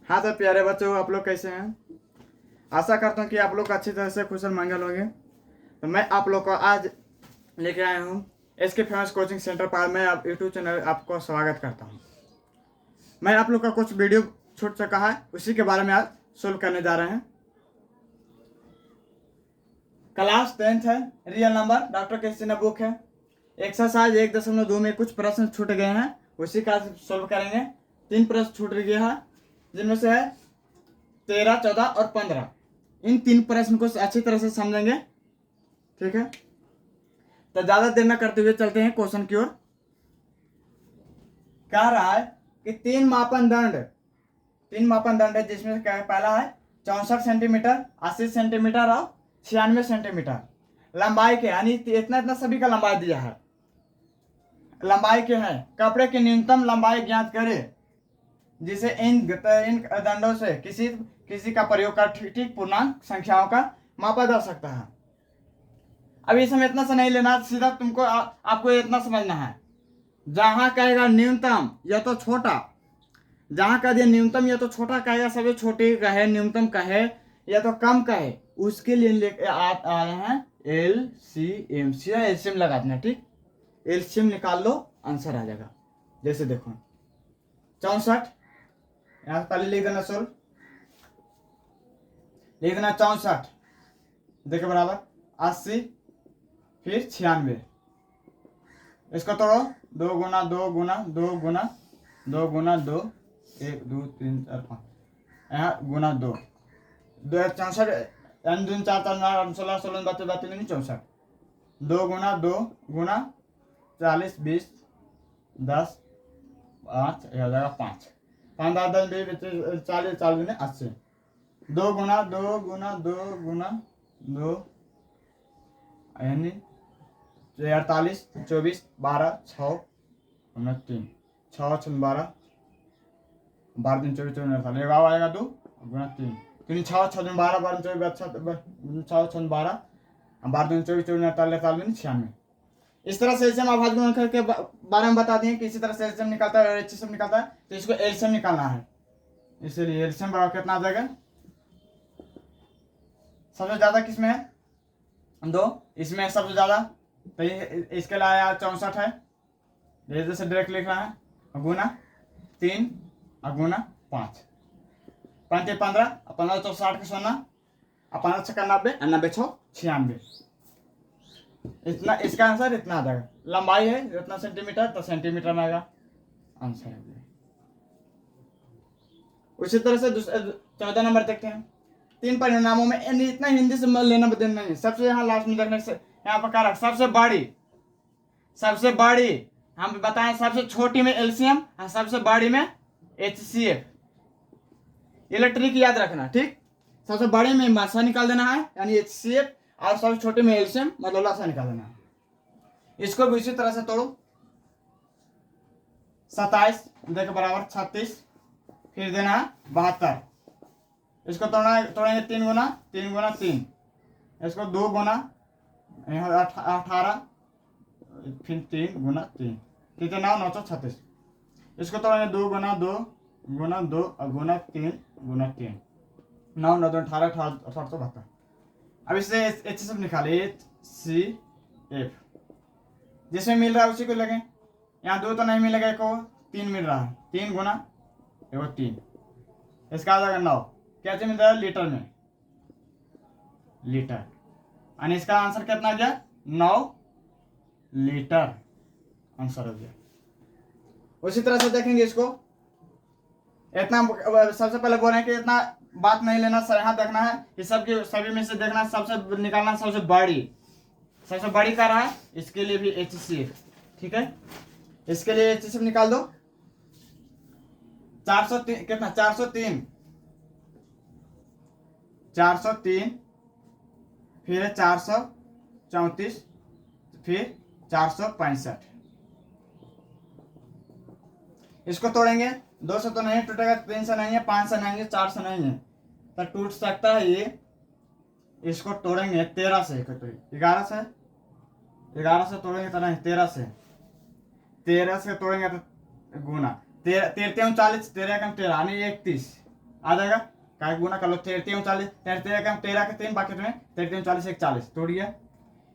हाँ तो प्यारे बच्चों, आप लोग कैसे हैं? आशा करता हूँ कि आप लोग अच्छी तरह से कुशल मंगल होंगे। तो मैं आप लोग को आज लेके आया हूँ एसके फेमस कोचिंग सेंटर पर। मैं आप यूट्यूब चैनल आपको स्वागत करता हूँ। मैं आप लोग का कुछ वीडियो छूट चुका है, उसी के बारे में आज सोल्व करने जा रहे हैं। क्लास 10th है, real number, doctor Krishna book है। एक्सरसाइज 1.2 में कुछ प्रश्न छूट गए हैं, उसी का सोल्व करेंगे। 3 प्रश्न छूट गया है, जिनमें से है 13, 14 और 15। इन 3 प्रश्न को अच्छी तरह से समझेंगे, ठीक है? तो ज्यादा देर न करते हुए चलते हैं क्वेश्चन की ओर। कह रहा है कि 3 मापनदंड है, जिसमें पहला है 64 सेंटीमीटर, 80 सेंटीमीटर और 96 सेंटीमीटर लंबाई के, यानी इतना सभी का लंबाई दिया है। लंबाई के हैं। कपड़े की न्यूनतम लंबाई ज्ञात करें, जिसे इन दंडों से किसी का प्रयोग कर ठीक पूर्णांक संख्याओं का मापा जा सकता है। अब इसमें इतना सा नहीं लेना, सीधा तुमको आपको इतना समझना है। जहां कहेगा न्यूनतम या तो छोटा, जहां कह दिया न्यूनतम या तो छोटा कहेगा, सबसे छोटे कहे, न्यूनतम कहे या तो कम कहे, उसके लिए लेके आए हैं LCM। सीधा एलसीएम लगा देना, ठीक? एलसीएम निकाल लो, आंसर आ जाएगा। जैसे देखो 64, यहां पहले लिख देना सोल्व, लिख देना 64, देखो बराबर 80, फिर 96। इसको तोड़ो, 2 गुना 2 गुना 2 गुना 2 गुना 2, 1 2 3 4 5, यहाँ गुना 2, 64, 2 4 4 16 16 32 32 64, 2 गुना 2 गुना 40 20 10 5 हो जाएगा 5 5 10 10 40 40 80, 2 गुना 2 गुना 2 गुना 2 यानी 48 24 12 6 3 6 6 12 12 दिन 24 24 48 आएगा 2 गुना 3 3 6 6 दिन 12 12 24 6 6 12 12 दिन 24 24 48 48 96। इस तरह से एलसीएम अभाज्य गुणनखंड के बारे में बता दिए कि इसी तरह से एलसीएम निकालता है और एचसीएम निकालता है। तो इसको एलसीएम निकालना है, इसलिए एलसीएम बराबर कितना आ जाएगा? सबसे ज्यादा किसमें है? 2, इसमें सबसे ज्यादा, तो इसके लिए आया 64 है, जैसे डायरेक्ट लिख रहा है, गुना 3 और गुना 5, 5 15 15 तो 60 का 16, 15 6 90 और 90 6 96। इतना, इसका आंसर इतना आ जाएगा। लंबाई है इतना सेंटीमीटर, तो सेंटीमीटर में आएगा आंसर। उसी तरह से 14 नंबर देखते हैं। 3 परिणामों में इतना हिंदी से लेना देना नहीं। सबसे यहाँ लास्ट में देखने से यहाँ पर क्या सबसे बड़ी हम बताएं, सबसे छोटी में एलसीएम और सबसे बड़ी में HCF। इलेक्ट्रिक याद रखना, ठीक? सबसे बड़े में मासा निकाल देना है, यानी HCF, और सबसे छोटे में एलसीएम मतलब लासा निकाल देना है। इसको भी इसी तरह से तोड़ो, 27 देखो बराबर 36, फिर देना है 72। इसको तोड़ेंगे 3 गुना 3 गुना 3, इसको 2 गुना 18, फिर 3 गुना 3, कितना 936। इसको तोड़ेंगे 2 गुना 2 गुना 2 और गुना 3 गुना 3, 9 9 18 1872। अब इससे HCF निकाले, HCF जिसमें मिल रहा है उसी को लगे। यहाँ 2 तो नहीं मिलेगा, एक 3 मिल रहा है, 3 गुना 3, इसका आ जाएगा 9। कैसे मिल रहा है? लीटर में, लीटर, और इसका आंसर कितना आ गया? 9 लीटर आंसर हो गया। उसी तरह से देखेंगे इसको। इतना सबसे पहले बोल रहे हैं कि इतना बात नहीं लेना, यहाँ देखना है कि सभी में से देखना, सबसे निकालना सबसे बड़ी कर रहा है, इसके लिए भी HCF, ठीक है? इसके लिए HCF निकाल दो। 403 कितना? 403, फिर 434, फिर 465। इसको तोड़ेंगे, 2 से तो नहीं टूटेगा, 3 से नहीं है, 5 से नहीं है, 4 से नहीं है, तो टूट सकता है ये। इसको तोड़ेंगे 13 से, 11 से, 11 से तोड़ेंगे तो नहीं, 13 से तोड़ेंगे तो गुना 13 40, 13 कम 13 यानी 31, आ जाएगा, का गुना कर लो, 13 40, 13 का 13 के 3 बाकी में 13 40 1 40 तोड़िए।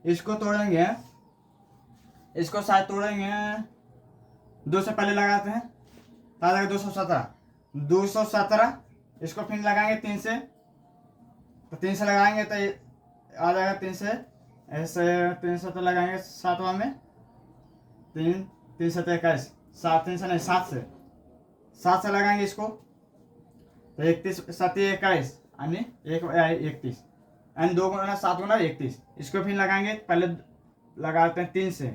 इसको तोड़ेंगे, इसको शायद तोड़ेंगे 2 से पहले लगाते हैं, तो आ जाएगा 217, 217। इसको फिर लगाएंगे 3 से, तो 3 से लगाएंगे तो आ जाएगा 3 से, ऐसे 3 से तो लगाएंगे 7वां में, 3 से 21, 7 3 से नहीं 7 से, 7 से लगाएंगे इसको तो 31 7 21 यानी 31 यानी 2 गुना 7 गुना 31। इसको फिर लगाएंगे, पहले लगाते हैं 3 से,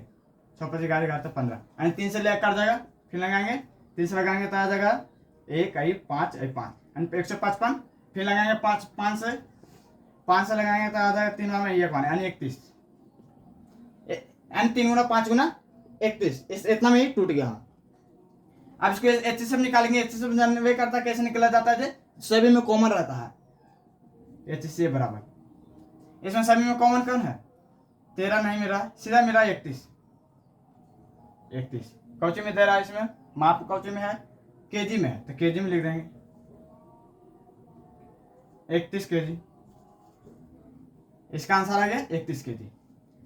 6 5 11 11 15 यानी 3 से लेकर जाएगा, फिर लगाएंगे 3 से लगाएंगे तो आ जाएगा 1 5 यानी 155। फिर लगाएंगे 5 से लगाएंगे तो आ जाएगा 3 में 1 यानी 31 यानी 3 गुना 5 गुना 31। इतना में ही टूट गया। अब इसको एच से निकालेंगे, एच से वे करता कैसे निकला जाता है, सभी में कॉमन रहता है एच सी बराबर। इसमें सभी में कॉमन कौन है, 13 नहीं मिला, सीधा मिला 31। कौची में दे रहा है, इसमें माप कौची में है, केजी में है, तो केजी में लिख देंगे 31 केजी। इसका आंसर आ गया 31 केजी।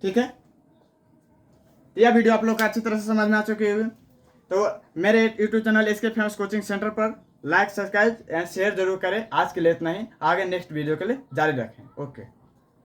ठीक है, यह वीडियो आप लोग को अच्छी तरह से समझ में आ चुकी होगी। तो मेरे YouTube channel SK famous coaching centre पर लाइक सब्सक्राइब एंड शेयर जरूर करें। आज के लिए इतना ही, आगे नेक्स्ट वीडियो के लिए जारी रखें। ओके।